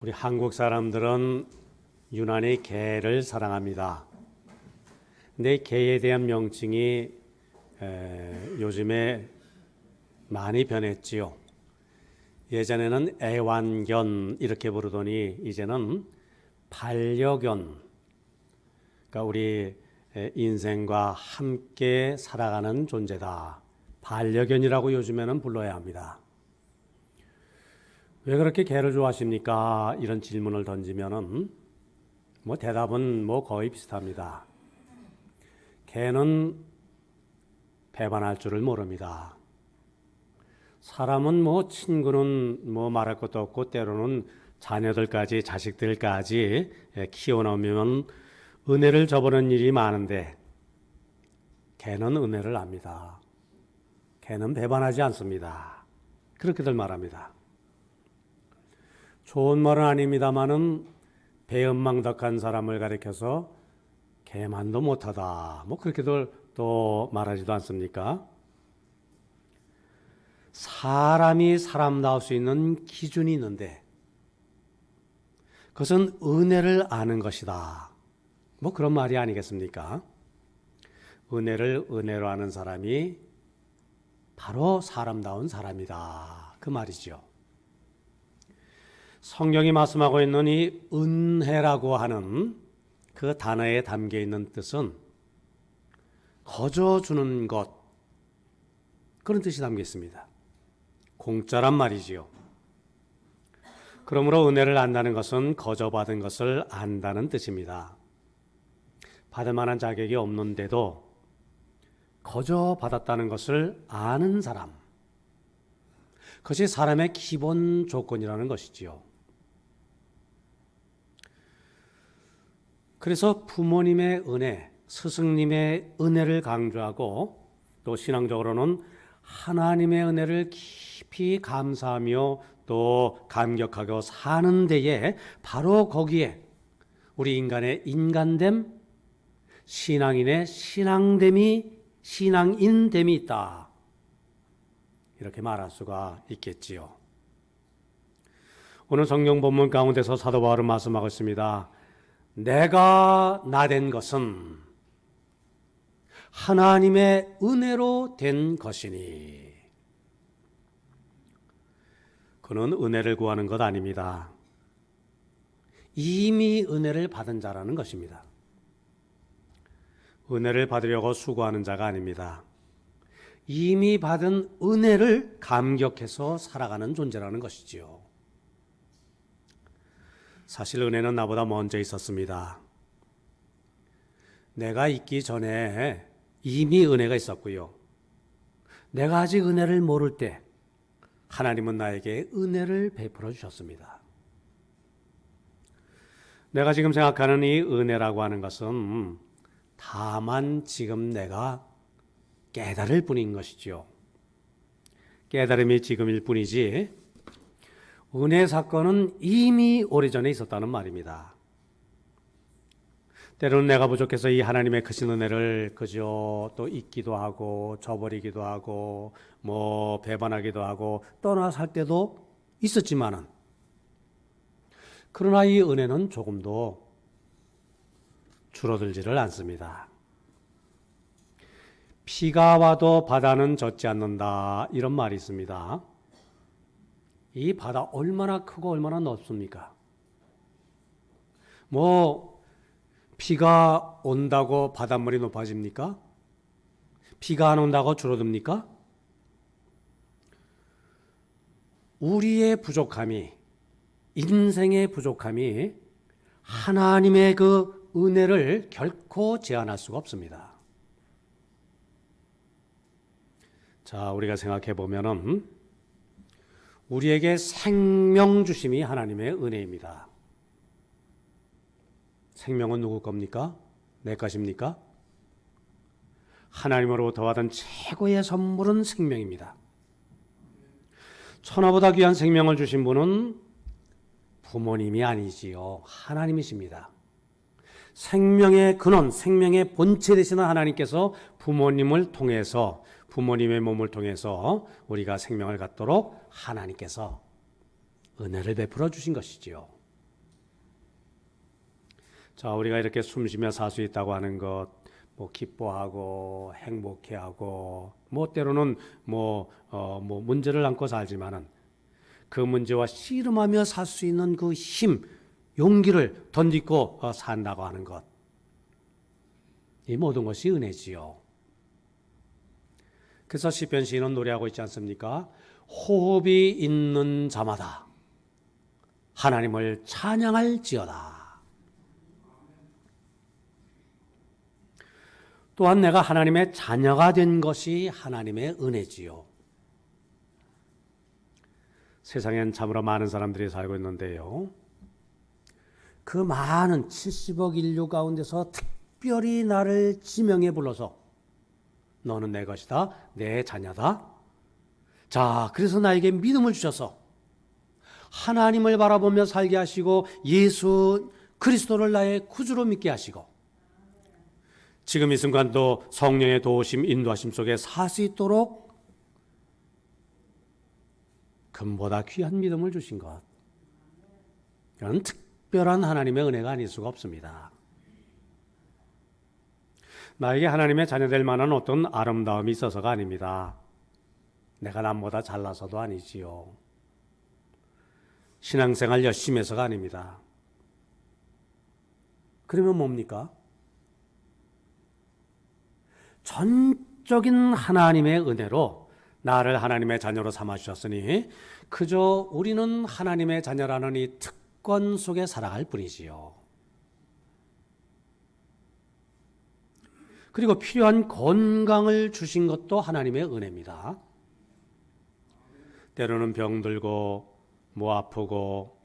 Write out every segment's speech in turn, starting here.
우리 한국 사람들은 유난히 개를 사랑합니다. 근데 개에 대한 명칭이 요즘에 많이 변했지요. 예전에는 애완견 이렇게 부르더니 이제는 반려견, 그러니까 우리 인생과 함께 살아가는 존재다. 반려견이라고 요즘에는 불러야 합니다. 왜 그렇게 개를 좋아하십니까? 이런 질문을 던지면은 대답은 거의 비슷합니다. 개는 배반할 줄을 모릅니다. 사람은 친구는 말할 것도 없고 때로는 자녀들까지 자식들까지 키워놓으면 은혜를 저버리는 일이 많은데 개는 은혜를 압니다. 개는 배반하지 않습니다. 그렇게들 말합니다. 좋은 말은 아닙니다만은 배은망덕한 사람을 가리켜서 개만도 못하다. 그렇게들 또 말하지도 않습니까? 사람이 사람다울 수 있는 기준이 있는데 그것은 은혜를 아는 것이다. 그런 말이 아니겠습니까? 은혜를 은혜로 아는 사람이 바로 사람다운 사람이다. 그 말이죠. 성경이 말씀하고 있는 이 은혜라고 하는 그 단어에 담겨 있는 뜻은 거저 주는 것, 그런 뜻이 담겨 있습니다. 공짜란 말이지요. 그러므로 은혜를 안다는 것은 거저 받은 것을 안다는 뜻입니다. 받을 만한 자격이 없는데도 거저 받았다는 것을 아는 사람, 그것이 사람의 기본 조건이라는 것이지요. 그래서 부모님의 은혜, 스승님의 은혜를 강조하고 또 신앙적으로는 하나님의 은혜를 깊이 감사하며 또 감격하고 사는 데에 바로 거기에 우리 인간의 인간됨, 신앙인의 신앙인됨이 있다. 이렇게 말할 수가 있겠지요. 오늘 성경 본문 가운데서 사도 바울은 말씀하고 있습니다. 내가 나된 것은 하나님의 은혜로 된 것이니. 그는 은혜를 구하는 것 아닙니다. 이미 은혜를 받은 자라는 것입니다. 은혜를 받으려고 수고하는 자가 아닙니다. 이미 받은 은혜를 감격해서 살아가는 존재라는 것이지요. 사실 은혜는 나보다 먼저 있었습니다. 내가 있기 전에 이미 은혜가 있었고요. 내가 아직 은혜를 모를 때 하나님은 나에게 은혜를 베풀어 주셨습니다. 내가 지금 생각하는 이 은혜라고 하는 것은 다만 지금 내가 깨달을 뿐인 것이죠. 깨달음이 지금일 뿐이지 은혜 사건은 이미 오래전에 있었다는 말입니다. 때로는 내가 부족해서 이 하나님의 크신 은혜를 그저 또 잊기도 하고 저버리기도 하고 배반하기도 하고 떠나 살 때도 있었지만은 그러나 이 은혜는 조금도 줄어들지를 않습니다. 비가 와도 바다는 젖지 않는다, 이런 말이 있습니다. 이 바다 얼마나 크고 얼마나 넓습니까? 비가 온다고 바닷물이 높아집니까? 비가 안 온다고 줄어듭니까? 우리의 부족함이, 인생의 부족함이 하나님의 그 은혜를 결코 제한할 수가 없습니다. 자, 우리가 생각해 보면은 우리에게 생명 주심이 하나님의 은혜입니다. 생명은 누구 겁니까? 내 것입니까? 하나님으로부터 받은 최고의 선물은 생명입니다. 천하보다 귀한 생명을 주신 분은 부모님이 아니지요. 하나님이십니다. 생명의 근원, 생명의 본체 되시는 하나님께서 부모님을 통해서, 부모님의 몸을 통해서 우리가 생명을 갖도록 하나님께서 은혜를 베풀어 주신 것이지요. 자, 우리가 이렇게 숨쉬며 살 수 있다고 하는 것, 뭐 기뻐하고 행복해하고 뭐 때로는 뭐 문제를 안고 살지만은 그 문제와 씨름하며 살 수 있는 그 힘, 용기를 덧입고 산다고 하는 것, 이 모든 것이 은혜지요. 그래서 시편 시인은 노래하고 있지 않습니까? 호흡이 있는 자마다 하나님을 찬양할지어다. 또한 내가 하나님의 자녀가 된 것이 하나님의 은혜지요. 세상엔 참으로 많은 사람들이 살고 있는데요. 그 많은 70억 인류 가운데서 특별히 나를 지명해 불러서 너는 내 것이다, 내 자녀다. 자, 그래서 나에게 믿음을 주셔서 하나님을 바라보며 살게 하시고 예수 그리스도를 나의 구주로 믿게 하시고 지금 이 순간도 성령의 도우심, 인도하심 속에 살 수 있도록 금보다 귀한 믿음을 주신 것. 이런 특별한 하나님의 은혜가 아닐 수가 없습니다. 나에게 하나님의 자녀될 만한 어떤 아름다움이 있어서가 아닙니다. 내가 남보다 잘나서도 아니지요. 신앙생활 열심히 해서가 아닙니다. 그러면 뭡니까? 전적인 하나님의 은혜로 나를 하나님의 자녀로 삼아주셨으니 그저 우리는 하나님의 자녀라는 이 특권 속에 살아갈 뿐이지요. 그리고 필요한 건강을 주신 것도 하나님의 은혜입니다. 때로는 병들고 뭐 아프고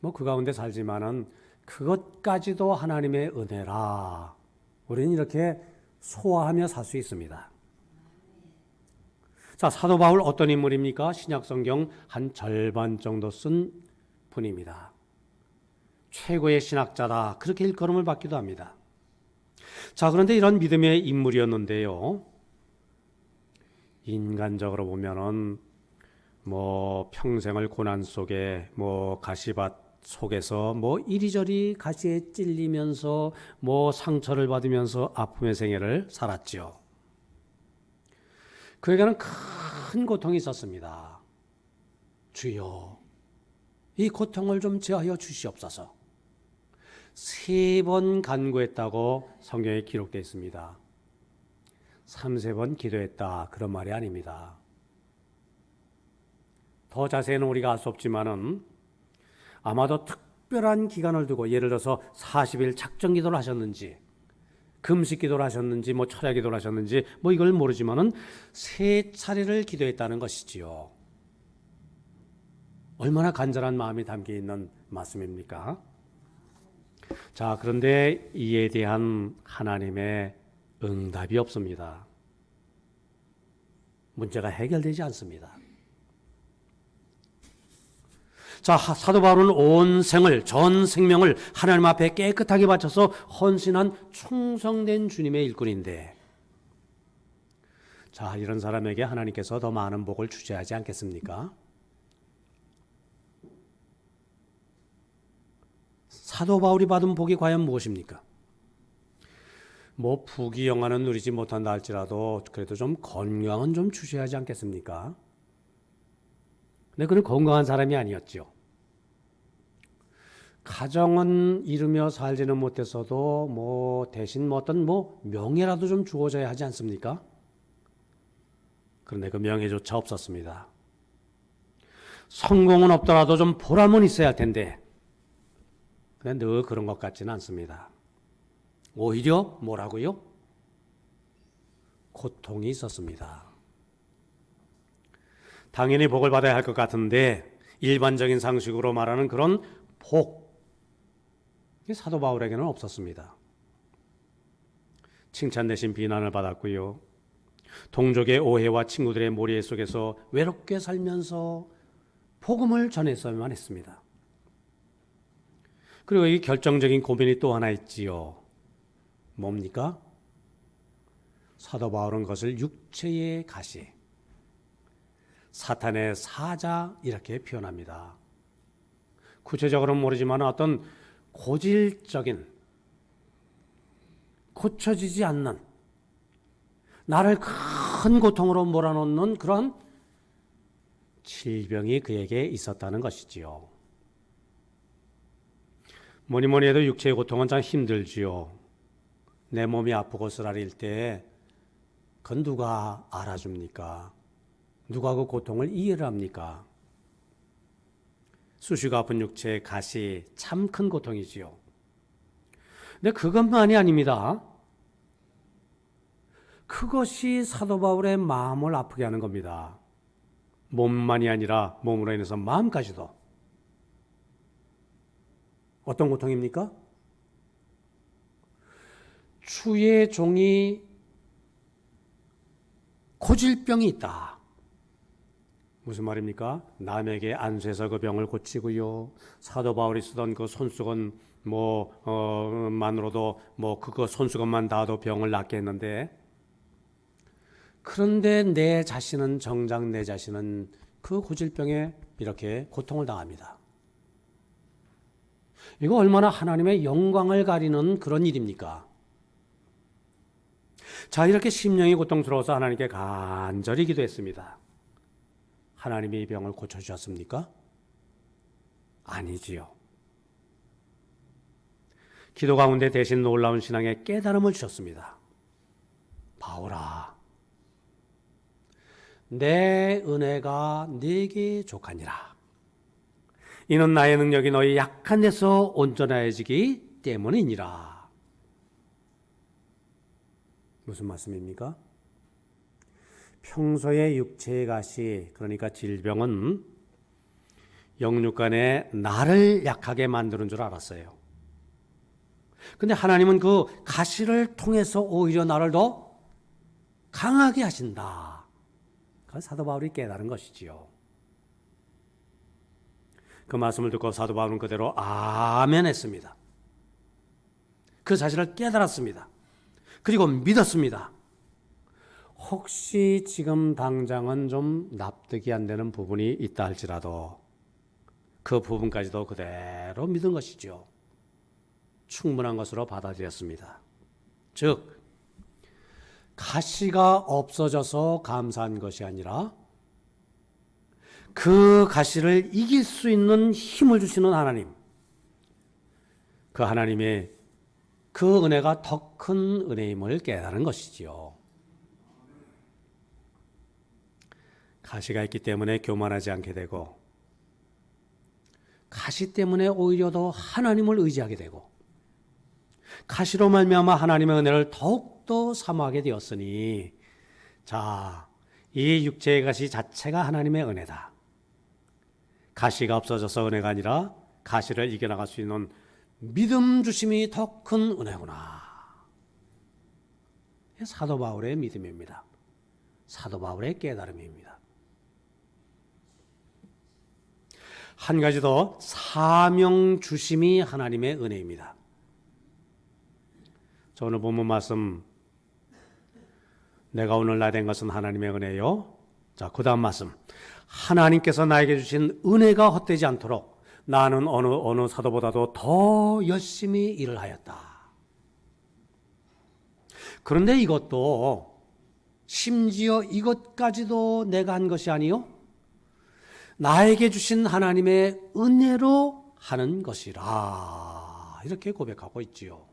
뭐 그 가운데 살지만은 그것까지도 하나님의 은혜라. 우리는 이렇게 소화하며 살 수 있습니다. 자, 사도 바울 어떤 인물입니까? 신약 성경 한 절반 정도 쓴 분입니다. 최고의 신학자다. 그렇게 일컬음을 받기도 합니다. 자, 그런데 이런 믿음의 인물이었는데요. 인간적으로 보면은 뭐 평생을 고난 속에 뭐 가시밭 속에서 뭐 이리저리 가시에 찔리면서 뭐 상처를 받으면서 아픔의 생애를 살았지요. 그에게는 큰 고통이 있었습니다. 주여, 이 고통을 좀 제하여 주시옵소서. 3번 간구했다고 성경에 기록되어 있습니다. 3번 기도했다, 그런 말이 아닙니다. 더 자세히는 우리가 알 수 없지만은 아마도 특별한 기간을 두고 예를 들어서 40일 작정 기도를 하셨는지 금식 기도를 하셨는지 뭐 철야 기도를 하셨는지 뭐 이걸 모르지만은 3차례를 기도했다는 것이지요. 얼마나 간절한 마음이 담겨 있는 말씀입니까? 자, 그런데 이에 대한 하나님의 응답이 없습니다. 문제가 해결되지 않습니다. 자, 사도 바울은 온 생을, 전 생명을 하나님 앞에 깨끗하게 바쳐서 헌신한 충성된 주님의 일꾼인데, 자, 이런 사람에게 하나님께서 더 많은 복을 주셔야 하지 않겠습니까? 사도 바울이 받은 복이 과연 무엇입니까? 뭐 부귀영화는 누리지 못한다 할지라도 그래도 좀 건강은 좀 주셔야 하지 않겠습니까? 근데 그는 건강한 사람이 아니었죠. 가정은 이루며 살지는 못했어도 뭐 대신 뭐 어떤 뭐 명예라도 좀 주어져야 하지 않습니까? 그런데 그 명예조차 없었습니다. 성공은 없더라도 좀 보람은 있어야 할 텐데, 근데 늘 그런 것 같지는 않습니다. 오히려 뭐라고요? 고통이 있었습니다. 당연히 복을 받아야 할 것 같은데 일반적인 상식으로 말하는 그런 복, 사도 바울에게는 없었습니다. 칭찬 대신 비난을 받았고요. 동족의 오해와 친구들의 모래 속에서 외롭게 살면서 복음을 전했어야만 했습니다. 그리고 이 결정적인 고민이 또 하나 있지요. 뭡니까? 사도 바울은 그것을 육체의 가시, 사탄의 사자 이렇게 표현합니다. 구체적으로는 모르지만 어떤 고질적인, 고쳐지지 않는, 나를 큰 고통으로 몰아넣는 그런 질병이 그에게 있었다는 것이지요. 뭐니 뭐니 해도 육체의 고통은 참 힘들지요. 내 몸이 아프고 쓰라릴 때 그건 누가 알아줍니까? 누가 그 고통을 이해를 합니까? 쑤시고 아픈 육체의 가시 참 큰 고통이지요. 근데 그것만이 아닙니다. 그것이 사도 바울의 마음을 아프게 하는 겁니다. 몸만이 아니라 몸으로 인해서 마음까지도. 어떤 고통입니까? 주의 종이 고질병이 있다. 무슨 말입니까? 남에게 안수해서 그 병을 고치고요. 사도 바울이 쓰던 그 손수건 만으로도 그거 손수건만 닿아도 병을 낫게 했는데, 그런데 내 자신은 정작 내 자신은 그 고질병에 이렇게 고통을 당합니다. 이거 얼마나 하나님의 영광을 가리는 그런 일입니까? 자, 이렇게 심령이 고통스러워서 하나님께 간절히 기도했습니다. 하나님이 이 병을 고쳐주셨습니까? 아니지요. 기도 가운데 대신 놀라운 신앙의 깨달음을 주셨습니다. 바울아, 내 은혜가 네게 족하니라. 이는 나의 능력이 너희 약한 데서 온전해지기 때문이니라. 무슨 말씀입니까? 평소의 육체의 가시, 그러니까 질병은 영육간에 나를 약하게 만드는 줄 알았어요. 근데 하나님은 그 가시를 통해서 오히려 나를 더 강하게 하신다. 그걸 사도 바울이 깨달은 것이지요. 그 말씀을 듣고 사도 바울은 그대로 아멘 했습니다. 그 사실을 깨달았습니다. 그리고 믿었습니다. 혹시 지금 당장은 좀 납득이 안 되는 부분이 있다 할지라도 그 부분까지도 그대로 믿은 것이죠. 충분한 것으로 받아들였습니다. 즉, 가시가 없어져서 감사한 것이 아니라 그 가시를 이길 수 있는 힘을 주시는 하나님, 그 하나님의 그 은혜가 더 큰 은혜임을 깨달은 것이지요. 가시가 있기 때문에 교만하지 않게 되고, 가시 때문에 오히려 더 하나님을 의지하게 되고, 가시로 말미암아 하나님의 은혜를 더욱더 사모하게 되었으니, 자, 이 육체의 가시 자체가 하나님의 은혜다. 가시가 없어져서 은혜가 아니라 가시를 이겨나갈 수 있는 믿음 주심이 더 큰 은혜구나. 사도 바울의 믿음입니다. 사도 바울의 깨달음입니다. 한 가지 더, 사명 주심이 하나님의 은혜입니다. 저 오늘 본문 말씀, 내가 오늘 나 된 것은 하나님의 은혜요. 자, 그 다음 말씀, 하나님께서 나에게 주신 은혜가 헛되지 않도록 나는 어느 사도보다도 더 열심히 일을 하였다. 그런데 이것도, 심지어 이것까지도 내가 한 것이 아니요, 나에게 주신 하나님의 은혜로 하는 것이라, 이렇게 고백하고 있지요.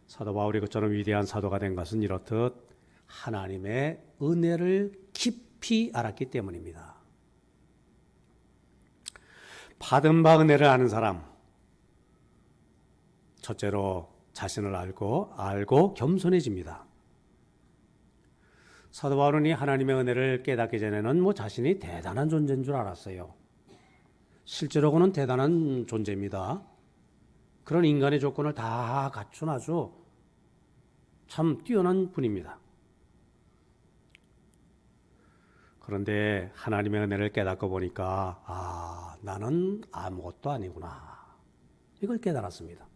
사도 바울이 그처럼 위대한 사도가 된 것은 이렇듯 하나님의 은혜를 깊이 알았기 때문입니다. 받은 바 은혜를 아는 사람, 첫째로 자신을 알고 겸손해집니다. 사도 바울은 이 하나님의 은혜를 깨닫기 전에는 자신이 대단한 존재인 줄 알았어요. 실제로 그는 대단한 존재입니다. 그런 인간의 조건을 다 갖춘 아주 참 뛰어난 분입니다. 그런데 하나님의 은혜를 깨닫고 보니까 나는 아무것도 아니구나. 이걸 깨달았습니다.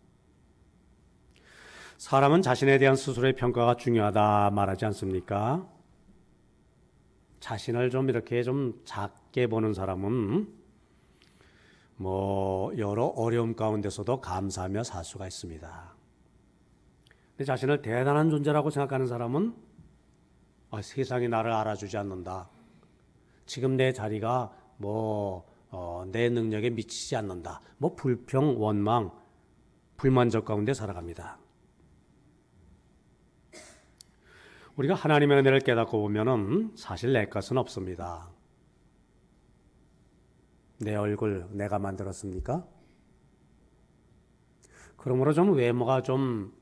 사람은 자신에 대한 스스로의 평가가 중요하다 말하지 않습니까? 자신을 좀 이렇게 좀 작게 보는 사람은 여러 어려움 가운데서도 감사하며 살 수가 있습니다. 내 자신을 대단한 존재라고 생각하는 사람은 세상이 나를 알아주지 않는다. 지금 내 자리가 내 능력에 미치지 않는다. 불평, 원망, 불만족 가운데 살아갑니다. 우리가 하나님의 은혜를 깨닫고 보면은 사실 내 것은 없습니다. 내 얼굴 내가 만들었습니까? 그러므로 좀 외모가 좀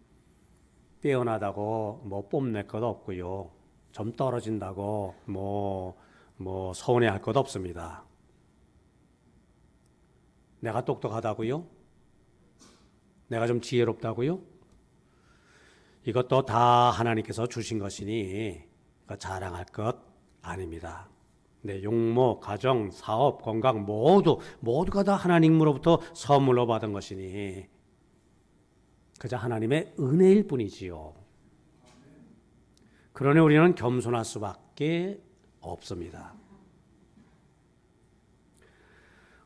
빼어나다고 뽐낼 것 없고요. 좀 떨어진다고 서운해할 것 없습니다. 내가 똑똑하다고요? 내가 좀 지혜롭다고요? 이것도 다 하나님께서 주신 것이니 자랑할 것 아닙니다. 내 용모, 가정, 사업, 건강 모두가 다 하나님으로부터 선물로 받은 것이니 그저 하나님의 은혜일 뿐이지요. 그러니 우리는 겸손할 수밖에 없습니다.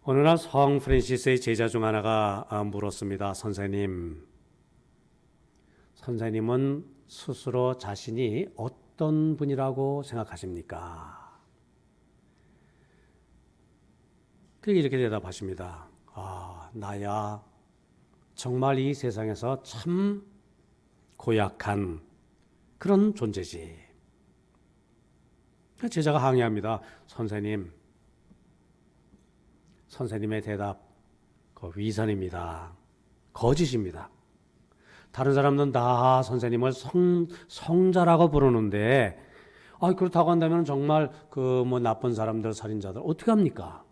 어느 날 성 프란시스의 제자 중 하나가 물었습니다. 선생님은 스스로 자신이 어떤 분이라고 생각하십니까? 그게 이렇게 대답하십니다. 나야 정말 이 세상에서 참 고약한 그런 존재지. 제자가 항의합니다. 선생님의 대답 위선입니다. 거짓입니다. 다른 사람들은 다 선생님을 성자라고 부르는데 그렇다고 한다면 정말 나쁜 사람들, 살인자들 어떻게 합니까?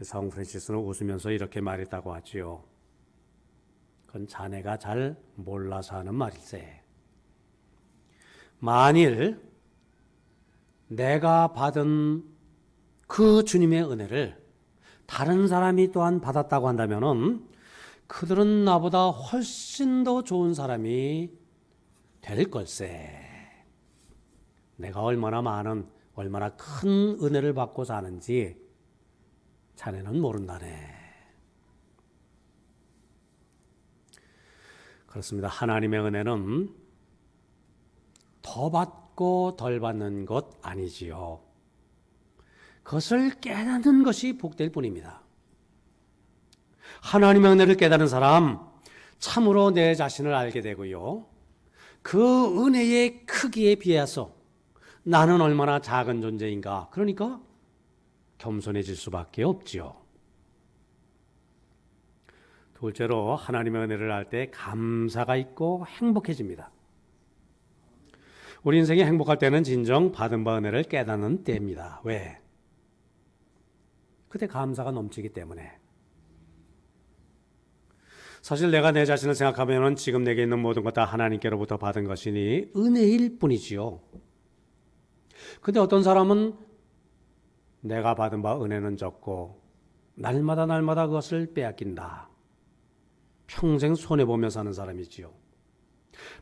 성 프란시스는 웃으면서 이렇게 말했다고 하지요. 그건 자네가 잘 몰라서 하는 말일세. 만일 내가 받은 그 주님의 은혜를 다른 사람이 또한 받았다고 한다면은 그들은 나보다 훨씬 더 좋은 사람이 될 걸세. 내가 얼마나 큰 은혜를 받고 사는지 자네는 모른다네. 그렇습니다. 하나님의 은혜는 더 받고 덜 받는 것 아니지요. 그것을 깨닫는 것이 복될 뿐입니다. 하나님의 은혜를 깨닫는 사람, 참으로 내 자신을 알게 되고요. 그 은혜의 크기에 비해서 나는 얼마나 작은 존재인가. 그러니까 겸손해질 수밖에 없지요. 둘째로 하나님의 은혜를 알 때 감사가 있고 행복해집니다. 우리 인생이 행복할 때는 진정 받은 바 은혜를 깨닫는 때입니다. 왜? 그때 감사가 넘치기 때문에. 사실 내가 내 자신을 생각하면 지금 내게 있는 모든 것 다 하나님께로부터 받은 것이니 은혜일 뿐이지요. 근데 어떤 사람은 내가 받은 바 은혜는 적고 날마다 그것을 빼앗긴다. 평생 손해보며 사는 사람이지요.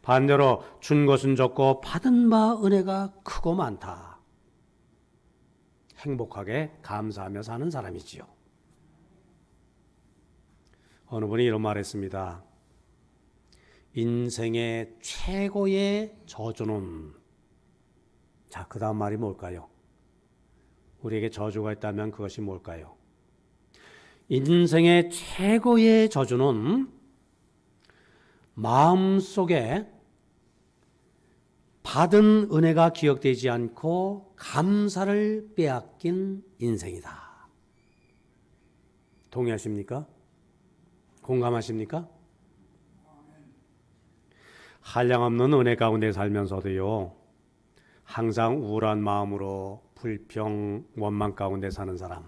반대로 준 것은 적고 받은 바 은혜가 크고 많다. 행복하게 감사하며 사는 사람이지요. 어느 분이 이런 말을 했습니다. 인생의 최고의 저주는, 자, 그 다음 말이 뭘까요? 우리에게 저주가 있다면 그것이 뭘까요? 인생의 최고의 저주는 마음속에 받은 은혜가 기억되지 않고 감사를 빼앗긴 인생이다. 동의하십니까? 공감하십니까? 한량없는 은혜 가운데 살면서도요, 항상 우울한 마음으로 불평, 원망 가운데 사는 사람,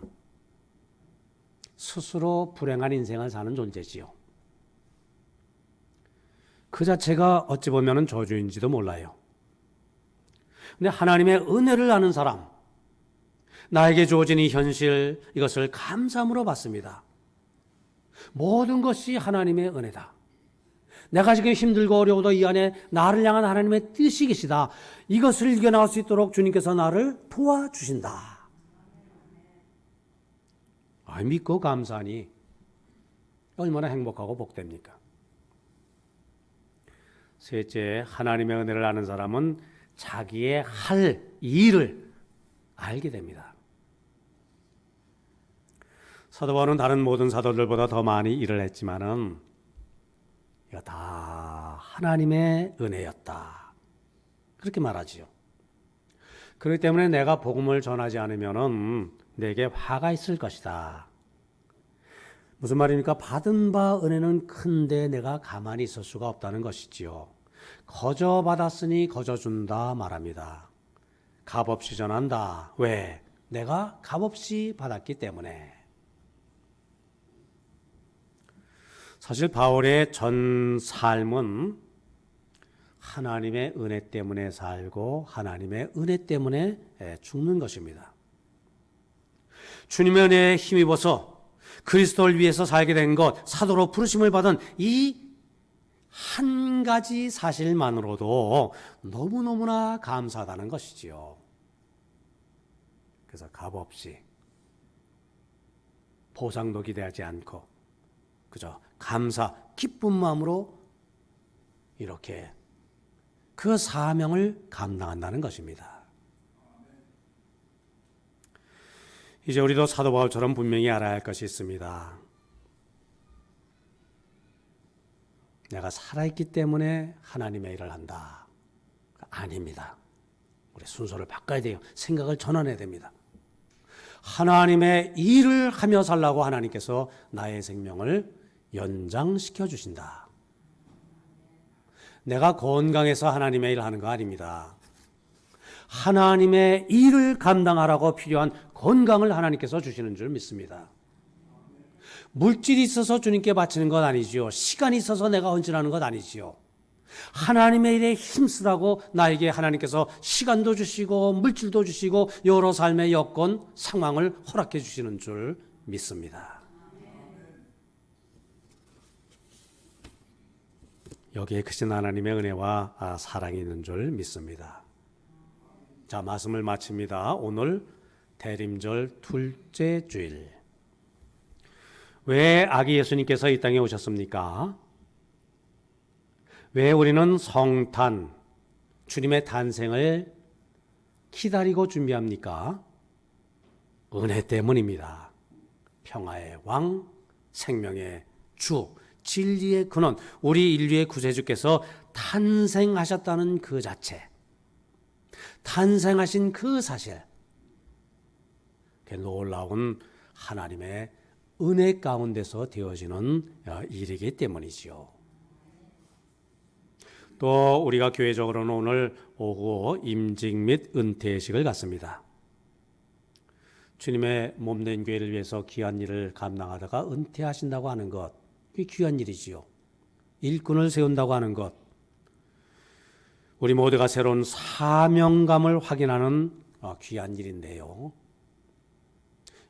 스스로 불행한 인생을 사는 존재지요. 그 자체가 어찌 보면 저주인지도 몰라요. 근데 하나님의 은혜를 아는 사람, 나에게 주어진 이 현실, 이것을 감사함으로 받습니다. 모든 것이 하나님의 은혜다. 내가 지금 힘들고 어려워도 이 안에 나를 향한 하나님의 뜻이 계시다. 이것을 이겨나갈 수 있도록 주님께서 나를 도와주신다. 믿고 감사하니 얼마나 행복하고 복됩니까? 셋째, 하나님의 은혜를 아는 사람은 자기의 할 일을 알게 됩니다. 사도 바울은 다른 모든 사도들보다 더 많이 일을 했지만은 이거 다 하나님의 은혜였다. 그렇게 말하지요. 그렇기 때문에 내가 복음을 전하지 않으면은 내게 화가 있을 것이다. 무슨 말입니까? 받은 바 은혜는 큰데 내가 가만히 있을 수가 없다는 것이지요. 거저 받았으니 거저 준다 말합니다. 값없이 전한다. 왜? 내가 값없이 받았기 때문에. 사실 바울의 전 삶은 하나님의 은혜 때문에 살고 하나님의 은혜 때문에 죽는 것입니다. 주님의 은혜에 힘입어서 그리스도를 위해서 살게 된 것, 사도로 부르심을 받은 이 한 가지 사실만으로도 너무너무나 감사하다는 것이지요. 그래서 값없이 보상도 기대하지 않고 그저 감사, 기쁜 마음으로 이렇게 그 사명을 감당한다는 것입니다. 이제 우리도 사도 바울처럼 분명히 알아야 할 것이 있습니다. 내가 살아있기 때문에 하나님의 일을 한다. 아닙니다. 우리 순서를 바꿔야 돼요. 생각을 전환해야 됩니다. 하나님의 일을 하며 살라고 하나님께서 나의 생명을 연장시켜 주신다. 내가 건강해서 하나님의 일을 하는 거 아닙니다. 하나님의 일을 감당하라고 필요한 건강을 하나님께서 주시는 줄 믿습니다. 물질이 있어서 주님께 바치는 것 아니지요. 시간이 있어서 내가 헌신하는 것 아니지요. 하나님의 일에 힘쓰라고 나에게 하나님께서 시간도 주시고 물질도 주시고 여러 삶의 여건, 상황을 허락해 주시는 줄 믿습니다. 여기에 크신 하나님의 은혜와 사랑이 있는 줄 믿습니다. 자, 말씀을 마칩니다. 오늘 대림절 둘째 주일. 왜 아기 예수님께서 이 땅에 오셨습니까? 왜 우리는 성탄, 주님의 탄생을 기다리고 준비합니까? 은혜 때문입니다. 평화의 왕, 생명의 주, 진리의 근원, 우리 인류의 구세주께서 탄생하셨다는 그 자체, 탄생하신 그 사실, 놀라운 하나님의 은혜 가운데서 되어지는 일이기 때문이지요. 또 우리가 교회적으로는 오늘 오후 임직 및 은퇴식을 갖습니다. 주님의 몸된 교회를 위해서 귀한 일을 감당하다가 은퇴하신다고 하는 것, 이 귀한 일이지요. 일꾼을 세운다고 하는 것, 우리 모두가 새로운 사명감을 확인하는 귀한 일인데요.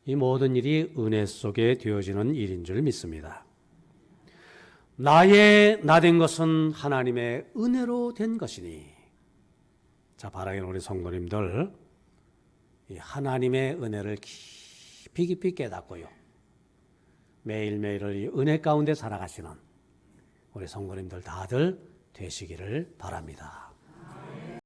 이 모든 일이 은혜 속에 되어지는 일인 줄 믿습니다. 나된 것은 하나님의 은혜로 된 것이니. 자, 바라기는 우리 성도님들 이 하나님의 은혜를 깊이 깊이 깨닫고요. 매일매일을 이 은혜 가운데 살아가시는 우리 성도님들 다들 되시기를 바랍니다.